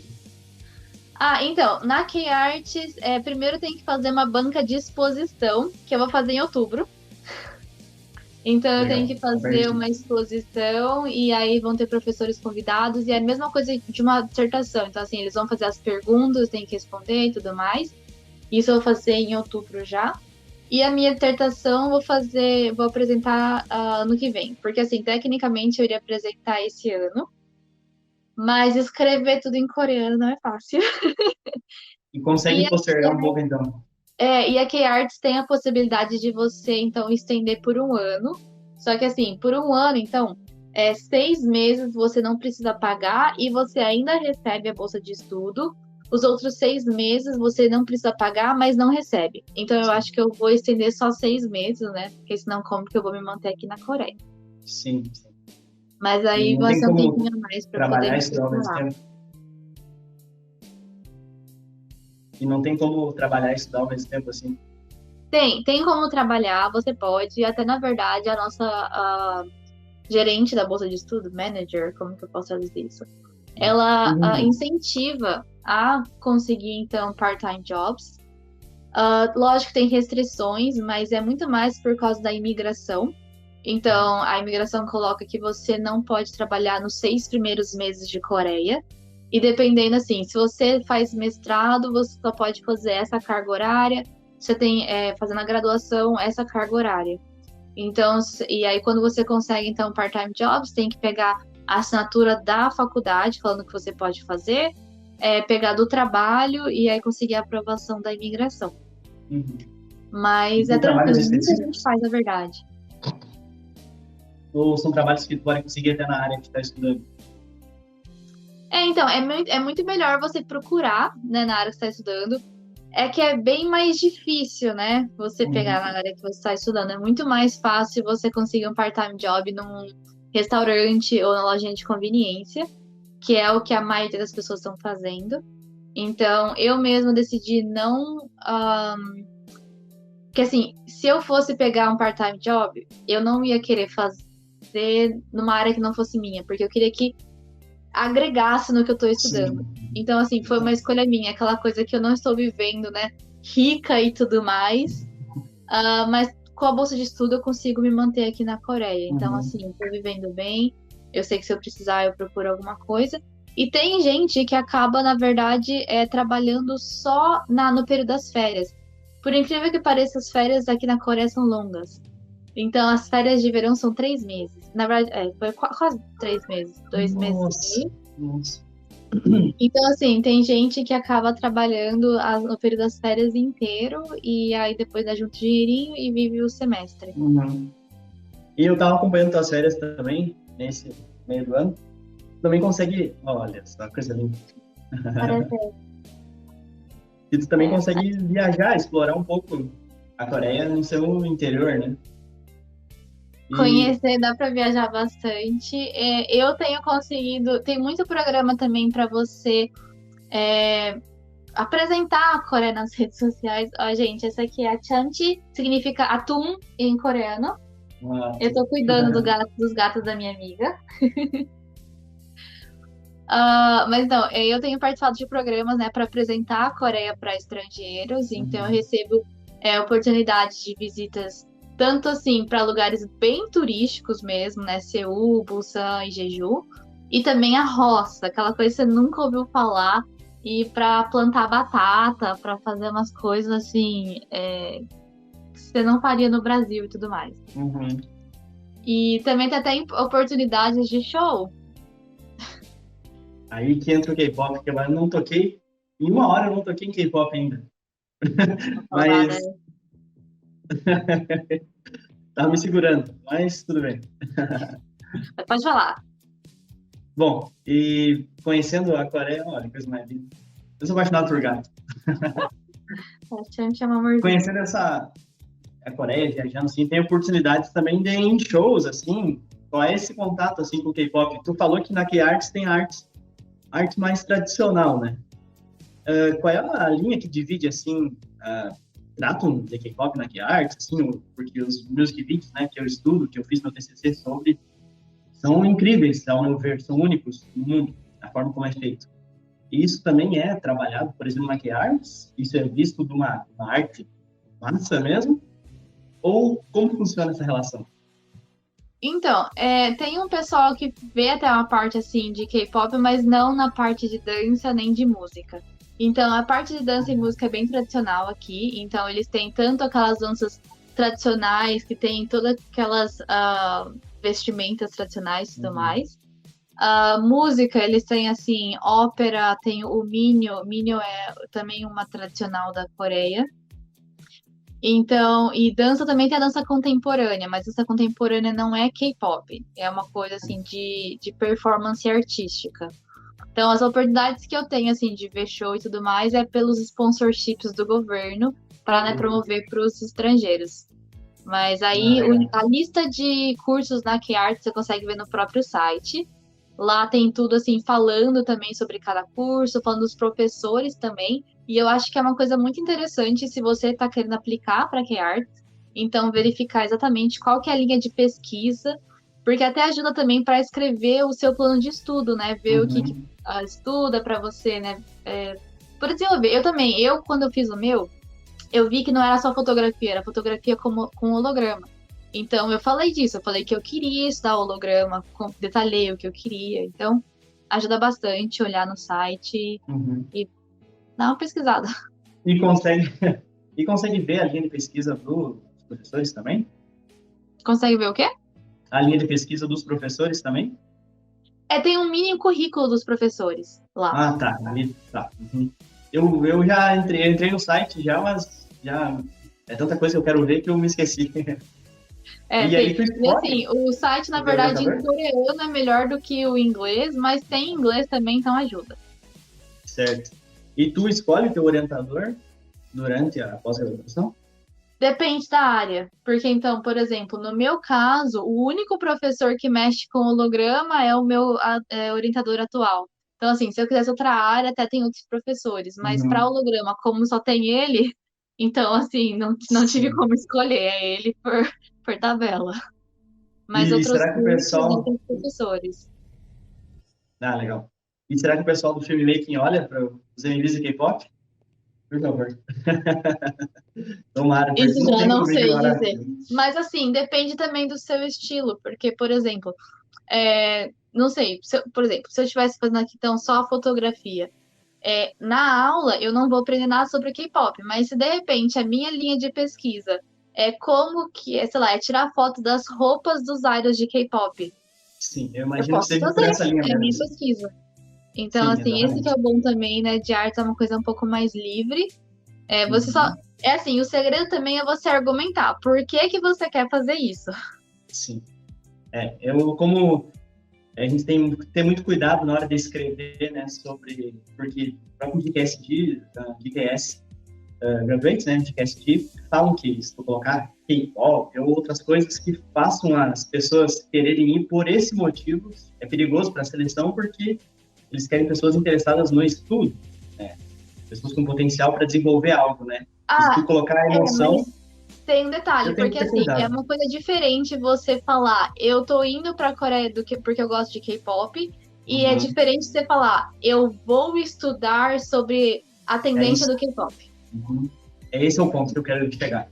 Então, na K-Arts, primeiro tem que fazer uma banca de exposição, que eu vou fazer em outubro. Então, eu tenho Legal, que tá fazer pertinho. uma exposição e aí vão ter professores convidados. E é a mesma coisa de uma dissertação. Então, assim, eles vão fazer as perguntas, tem que responder e tudo mais. Isso eu vou fazer em outubro já. E a minha dissertação vou apresentar ano que vem. Porque, assim, tecnicamente eu iria apresentar esse ano. Mas escrever tudo em coreano não é fácil. E E consegue aqui postergar um pouco, então. e a K-Arts tem a possibilidade de você, então, estender por um ano. Só que, assim, por um ano, então, 6 meses você não precisa pagar e você ainda recebe a bolsa de estudo. Os outros 6 meses você não precisa pagar, mas não recebe. Então, eu acho que eu vou estender só 6 meses, né? Porque senão, como que eu vou me manter aqui na Coreia? Sim, sim. Mas E aí não vai tem ser um como tempinho a mais para poder trabalhar e me estudar ao mesmo preparar. tempo? E não tem como trabalhar e estudar ao mesmo tempo, assim? Tem como trabalhar, você pode. Até, na verdade, a nossa gerente da bolsa de estudo, manager, como que eu posso traduzir isso? Ela Uhum. incentiva a conseguir, então, part-time jobs. Lógico que tem restrições, mas é muito mais por causa da imigração. Então, a imigração coloca que você não pode trabalhar nos 6 primeiros meses de Coreia. E dependendo, assim, se você faz mestrado, você só pode fazer essa carga horária. Você tem, fazendo a graduação, essa carga horária. Então, e aí quando você consegue, então, part-time jobs, tem que pegar a assinatura da faculdade, falando que você pode fazer, pegar do trabalho e aí conseguir a aprovação da imigração. Uhum. E Mas é são trabalhos tranquilo, muita gente específicos? faz, na verdade. Ou são trabalhos que tu pode conseguir até na área que tu está estudando? Então, é muito melhor você procurar, né, na área que você está estudando. É que é bem mais difícil, né, você pegar Uhum. na área que você está estudando. É muito mais fácil você conseguir um part-time job num restaurante ou na lojinha de conveniência, que é o que a maioria das pessoas estão fazendo. Então, eu mesma decidi não. Que assim, se eu fosse pegar um part-time job, eu não ia querer fazer numa área que não fosse minha, porque eu queria que agregasse no que eu estou estudando. Sim. Então, assim, foi uma escolha minha, aquela coisa que eu não estou vivendo, né, rica e tudo mais, mas com a bolsa de estudo eu consigo me manter aqui na Coreia. Então, Uhum. assim, estou vivendo bem. Eu sei que se eu precisar, eu procuro alguma coisa. E tem gente que acaba, na verdade, trabalhando só no período das férias. Por incrível que pareça, as férias aqui na Coreia são longas. Então, as férias de verão são 3 meses. Na verdade, foi quase 3 meses, 2 meses e Nossa, meio. nossa. Então, assim, tem gente que acaba trabalhando no período das férias inteiro e aí depois dá junto dinheirinho e vive o semestre. Uhum. E eu tava acompanhando tuas férias também, nesse meio do ano. Também consegue, olha, só coisa linda. Parece, E tu também é, consegue viajar, explorar um pouco a Coreia no seu interior, né? E Conhecer, dá para viajar bastante. Eu tenho conseguido, tem muito programa também para você apresentar a Coreia nas redes sociais. Ó, gente, essa aqui é a Chanchi, significa atum em coreano. Eu tô cuidando dos gatos da minha amiga. Mas não, eu tenho participado de programas, né, para apresentar a Coreia para estrangeiros, então eu Uhum. recebo oportunidades de visitas tanto assim para lugares bem turísticos mesmo, né, Seul, Busan e Jeju, e também a roça, aquela coisa que você nunca ouviu falar, e para plantar batata, para fazer umas coisas assim que você não faria no Brasil e tudo mais. Uhum. E também tem até oportunidades de show. Aí que entra o K-pop, que eu não toquei, em uma hora eu não toquei em K-pop ainda. Salvada. Mas tava me segurando, mas tudo bem. Mas pode falar. Bom, e conhecendo a Coreia, olha, coisa mais linda. Eu sou apaixonado por gato. A Chanchi é um amorzinho. Conhecendo a Coreia, viajando, assim, tem oportunidades também de ir em shows, assim, qual é esse contato, assim, com o K-pop? Tu falou que na K-Arts tem arte mais tradicional, né? Qual é a linha que divide, assim, tratam de K-pop na K-Arts, assim, porque os music videos, né, que eu estudo, que eu fiz meu TCC sobre, são incríveis, ao meu ver, são únicos no mundo, a forma como é feito. E isso também é trabalhado, por exemplo, na K-Arts? Isso é visto de uma arte massa mesmo? Ou como funciona essa relação? Então, tem um pessoal que vê até uma parte assim de K-pop, mas não na parte de dança nem de música. Então, a parte de dança e música é bem tradicional aqui. Então, eles têm tanto aquelas danças tradicionais que tem todas aquelas vestimentas tradicionais e tudo Uhum. mais. A música, eles têm assim, ópera, tem o Minyo. Minyo é também uma tradicional da Coreia. Então, e dança também tem a dança contemporânea, mas dança contemporânea não é K-pop, é uma coisa assim de performance artística. Então, as oportunidades que eu tenho assim de ver show e tudo mais é pelos sponsorships do governo para, né, Uhum. promover para os estrangeiros. Mas Ah, aí legal. a lista de cursos na K-Art você consegue ver no próprio site. Lá tem tudo assim, falando também sobre cada curso, falando dos professores também. E eu acho que é uma coisa muito interessante se você está querendo aplicar para K-Art, então verificar exatamente qual que é a linha de pesquisa, porque até ajuda também para escrever o seu plano de estudo, né? Ver o que Uhum. estuda para você, né? Por desenvolver. Eu também, quando eu fiz o meu, eu vi que não era só fotografia, era fotografia com holograma. Então eu falei disso, eu falei que eu queria estudar holograma, detalhei o que eu queria. Então ajuda bastante olhar no site Uhum. e dar uma pesquisada. E consegue, e consegue ver a linha de pesquisa dos professores também? Consegue ver o quê? A linha de pesquisa dos professores também? Tem um mini currículo dos professores lá. Ah, tá. Ali, tá. Uhum. Eu já entrei no site já, mas já é tanta coisa que eu quero ver que eu me esqueci. E aí Tem. tu E escolhe assim, o site, na o teu verdade, em orientador? coreano é melhor do que o inglês, mas tem inglês também, então ajuda. Certo. E tu escolhe o teu orientador durante a pós-graduação? Depende da área, porque então, por exemplo, no meu caso, o único professor que mexe com holograma é o meu orientador atual. Então, assim, se eu quisesse outra área, até tem outros professores, mas para Uhum. holograma, como só tem ele, então, assim, não tive Sim. como escolher, é ele por tabela. Mas E outros será que o cursos não pessoal. tem professores. Ah, legal. E será que o pessoal do filmmaking olha para os MVs de K-pop? Por favor. Tomara, porque Isso não já tem não como sei ignorar. dizer. Mas, assim, depende também do seu estilo, porque, por exemplo, não sei, por exemplo, se eu estivesse fazendo aqui então só a fotografia, na aula eu não vou aprender nada sobre K-pop, mas se de repente a minha linha de pesquisa é como que, sei lá, é tirar foto das roupas dos idols de K-pop, Sim, eu eu imagino que posso seja por fazer, essa linha é a mesmo. minha pesquisa. Então, Sim, assim, esse que é exatamente. o bom também, né, de arte é uma coisa um pouco mais livre. Você só. Uhum. É assim, o segredo também é você argumentar. Por que que você quer fazer isso? Sim. Como a gente tem que ter muito cuidado na hora de escrever, né, sobre, porque o próprio GQS, graduates, né, de KSG, falam que se tu colocar K-pop ou outras coisas que façam as pessoas quererem ir por esse motivo, é perigoso para a seleção porque eles querem pessoas interessadas no estudo, né? Pessoas com potencial para desenvolver algo, né? E se tu Ah, colocar a emoção, mas tem um eu detalhe, tenho que porque ter assim, é cuidado. uma coisa diferente você falar, eu tô indo pra Coreia porque eu gosto de K-pop, e é Uhum. diferente você falar, eu vou estudar sobre a É tendência isso. do K-pop. Uhum. É esse é o ponto que eu quero chegar.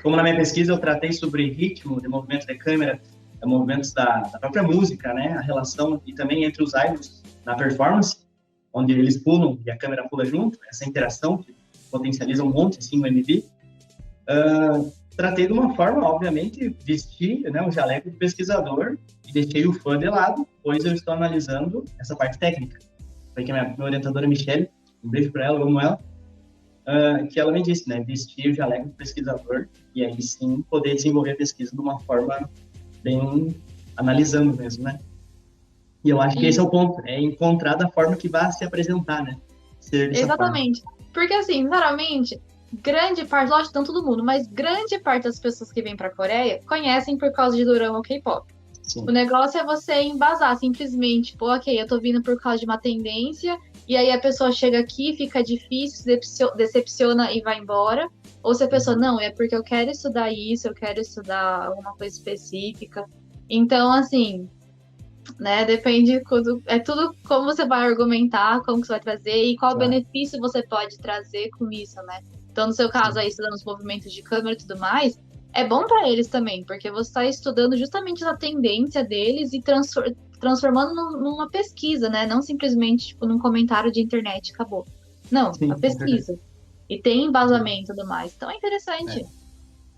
Como na minha pesquisa eu tratei sobre ritmo de movimento de câmera, movimentos da própria música, né? A relação e também entre os idols na performance, onde eles pulam e a câmera pula junto, essa interação que potencializa um monte assim o MV. Tratei de uma forma, obviamente, vestir, né, o jaleco de pesquisador e deixei o fã de lado, pois eu estou analisando essa parte técnica. Foi que a minha orientadora Michelle, um beijo para ela, eu amo ela, que ela me disse, né, vestir o jaleco de pesquisador e aí sim poder desenvolver a pesquisa de uma forma bem analisando mesmo, né? E eu acho que esse é E o ponto, é encontrar da forma que vai se apresentar, né? Ser dessa forma. exatamente. Porque assim, sinceramente, grande parte, lógico, não todo mundo, mas grande parte das pessoas que vêm pra Coreia conhecem por causa de dorama ou K-pop. O Sim. negócio é você embasar simplesmente, tipo, ok, eu tô vindo por causa de uma tendência, e aí a pessoa chega aqui, fica difícil, decepciona e vai embora. Ou se a pessoa, Uhum. não, é porque eu quero estudar isso, eu quero estudar alguma coisa específica. Então, assim, né, depende quando, é tudo como você vai argumentar, como que você vai trazer e qual Claro. benefício você pode trazer com isso, né? Então, no seu caso, Sim. aí, estudando os movimentos de câmera e tudo mais, é bom para eles também, porque você está estudando justamente essa tendência deles e transformando numa pesquisa, né? Não simplesmente, tipo, num comentário de internet, acabou. Não, a Sim, com certeza. pesquisa. E tem embasamento e tudo mais. Então, é interessante.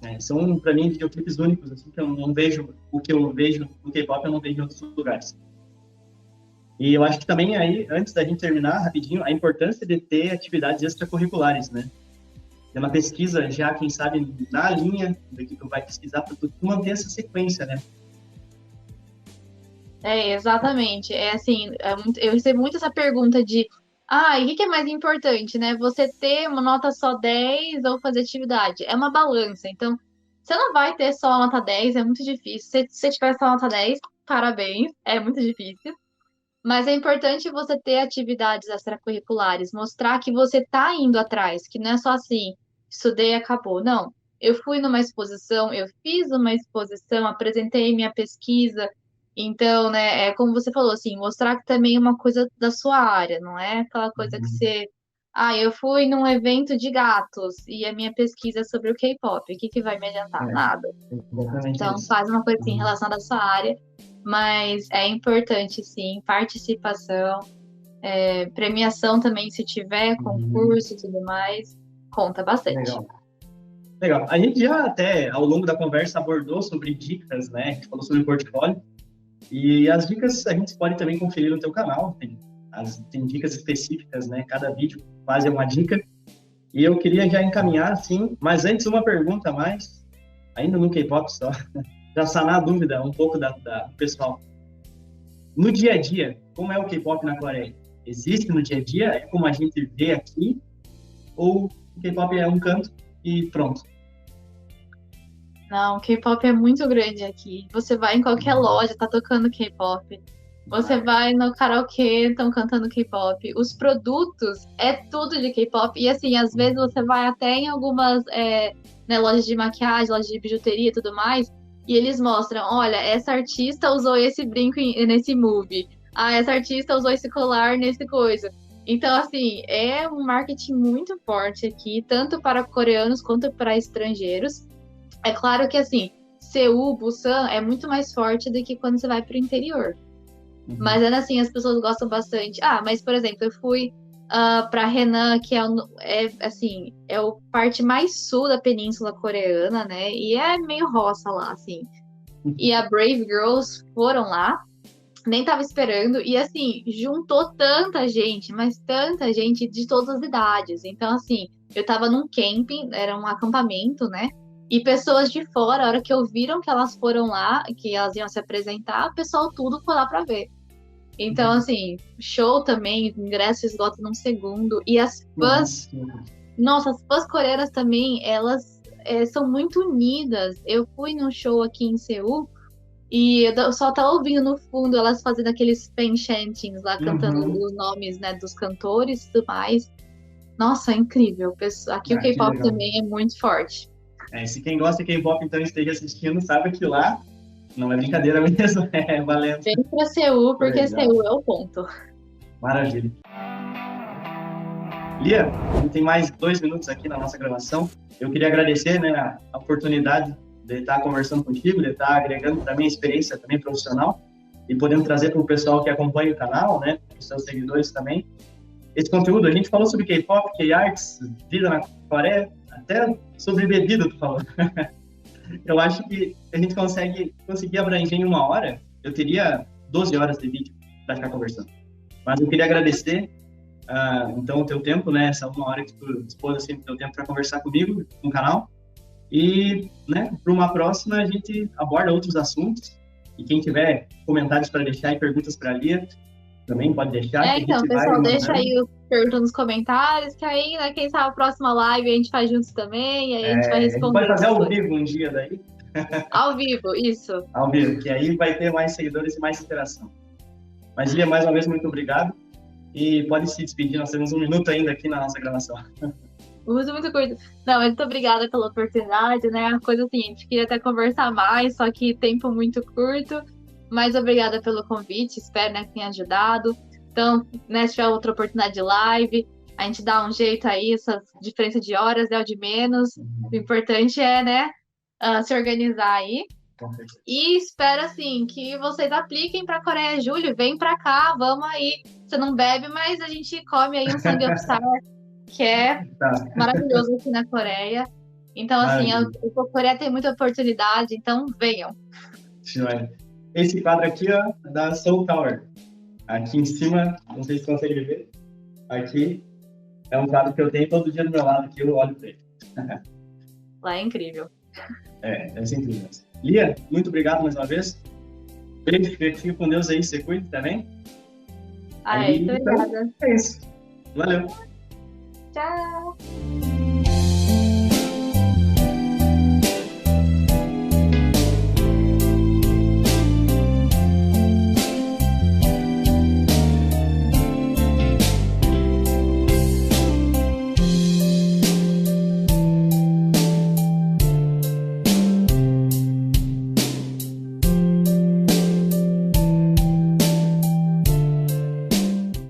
É. São, para mim, videoclipes únicos, assim, que eu não vejo, o que eu vejo no K-pop, eu não vejo em outros lugares. E eu acho que também aí, antes da gente terminar, rapidinho, a importância de ter atividades extracurriculares, né? É uma pesquisa já, quem sabe, na linha do que tu vai pesquisar, para tu manter essa sequência, né? É, exatamente. É assim, eu recebo muito essa pergunta de, e o que que é mais importante, né? Você ter uma nota só 10 ou fazer atividade? É uma balança. Então, você não vai ter só a nota 10, é muito difícil. Se você tiver só a nota 10, parabéns, é muito difícil. Mas é importante você ter atividades extracurriculares, mostrar que você está indo atrás, que não é só assim, estudei e acabou. Não. Eu fui numa exposição, eu fiz uma exposição, apresentei minha pesquisa. Então, né, é como você falou, assim, mostrar que também é uma coisa da sua área, não é aquela coisa que Uhum. você. Eu fui num evento de gatos e a minha pesquisa é sobre o K-pop. O que que vai me adiantar? Nada. Exatamente Então, isso. faz uma coisa assim Uhum. relacionada à sua área, mas é importante, sim, participação, premiação também, se tiver, Uhum. concurso e tudo mais, conta bastante. Legal. Legal. A gente já até, ao longo da conversa, abordou sobre dicas, né? A gente falou sobre portfólio. E as dicas a gente pode também conferir no teu canal. Tem dicas específicas, né? Cada vídeo quase é uma dica. E eu queria já encaminhar, assim, mas antes uma pergunta a mais, ainda no K-pop só, para sanar a dúvida um pouco do pessoal. No dia a dia, como é o K-pop na Coreia? Existe no dia a dia? É como a gente vê aqui? Ou o K-pop é um canto e pronto? Não, K-pop é muito grande aqui. Você vai em qualquer loja, tá tocando K-pop. Você Ah, vai no karaokê, estão cantando K-pop. Os produtos é tudo de K-pop. E assim, às vezes você vai até em algumas né, lojas de maquiagem, lojas de bijuteria e tudo mais, e eles mostram: olha, essa artista usou esse brinco nesse movie. Ah, essa artista usou esse colar nesse coisa. Então, assim, é um marketing muito forte aqui, tanto para coreanos quanto para estrangeiros. É claro que, assim, Seul, Busan é muito mais forte do que quando você vai para o interior. Mas uhum. ainda assim, as pessoas gostam bastante. Mas por exemplo, eu fui para Henan, que assim, é o parte mais sul da Península Coreana, né? E é meio roça lá, assim. E a Brave Girls foram lá, nem tava esperando, e assim, juntou tanta gente, mas tanta gente de todas as idades. Então, assim, eu tava num camping, era um acampamento, né? E pessoas de fora, a hora que ouviram que elas foram lá, que elas iam se apresentar, o pessoal tudo foi lá pra ver. Então, assim, show também, ingresso esgota num segundo. E as fãs, Nossa. Nossa, as fãs coreanas também, elas são muito unidas. Eu fui num show aqui em Seul e eu só tava ouvindo no fundo elas fazendo aqueles fan chantings lá, cantando Uhum. os nomes, né, dos cantores e tudo mais. Nossa, é incrível. Aqui o Ah, que K-pop legal. também é muito forte. Se quem gosta de K-pop então esteja assistindo, sabe que lá não é brincadeira mesmo, é valendo. Vem pra Seul, porque Legal, Seul é o ponto. maravilha. Lia, a gente tem mais 2 minutos aqui na nossa gravação. Eu queria agradecer, né, a oportunidade de estar conversando contigo, de estar agregando também experiência também profissional e podendo trazer para o pessoal que acompanha o canal, né, para os seus seguidores também. Esse conteúdo, a gente falou sobre K-pop, K-arts, vida na Coreia, até sobre bebida, tu falou. Eu acho que a gente conseguir abranger em 1 hora, eu teria 12 horas de vídeo para ficar conversando. Mas eu queria agradecer, então, o teu tempo, né, essa 1 hora que tu dispôs assim, do teu tempo para conversar comigo no canal. E, né, para uma próxima a gente aborda outros assuntos. E quem tiver comentários para deixar e perguntas para a Lia, também pode deixar, que a Então, gente vai pessoal, deixa mandando. aí pergunta nos comentários, que aí, né, quem sabe a próxima live a gente faz juntos também, e aí a gente vai A gente pode respondendo fazer as ao coisas. vivo um dia daí, Ao vivo, isso. ao vivo, que aí vai ter mais seguidores e mais interação. Mas, Lia, mais uma vez, muito obrigado. E pode se despedir, nós temos 1 minuto ainda aqui na nossa gravação. Uso muito curto. Não, mas muito obrigada pela oportunidade, né? A coisa assim, a gente queria até conversar mais, só que tempo muito curto. Mas obrigada pelo convite, espero, né, que tenha ajudado. Então, né, se tiver outra oportunidade de live, a gente dá um jeito aí, essa diferença de horas é o de menos. O importante é, né, se organizar aí. E espero, assim, que vocês apliquem para a Coreia. Júlio, vem para cá, vamos aí. Você não bebe, mas a gente come aí um samgyeopsal, que é Tá, maravilhoso aqui na Coreia. Então, assim, maravilha. a Coreia tem muita oportunidade, então venham. Joia. Esse quadro aqui, ó, é da Soul Tower. Aqui em cima, não sei se você consegue ver, aqui é um quadro que eu tenho todo dia do meu lado, que eu olho para ele. Lá é incrível. É sempre isso. Lia, muito obrigado mais uma vez. Beijo, fique com Deus aí, se cuide também. Ai, muito Então, obrigada. é isso. Valeu. Tchau!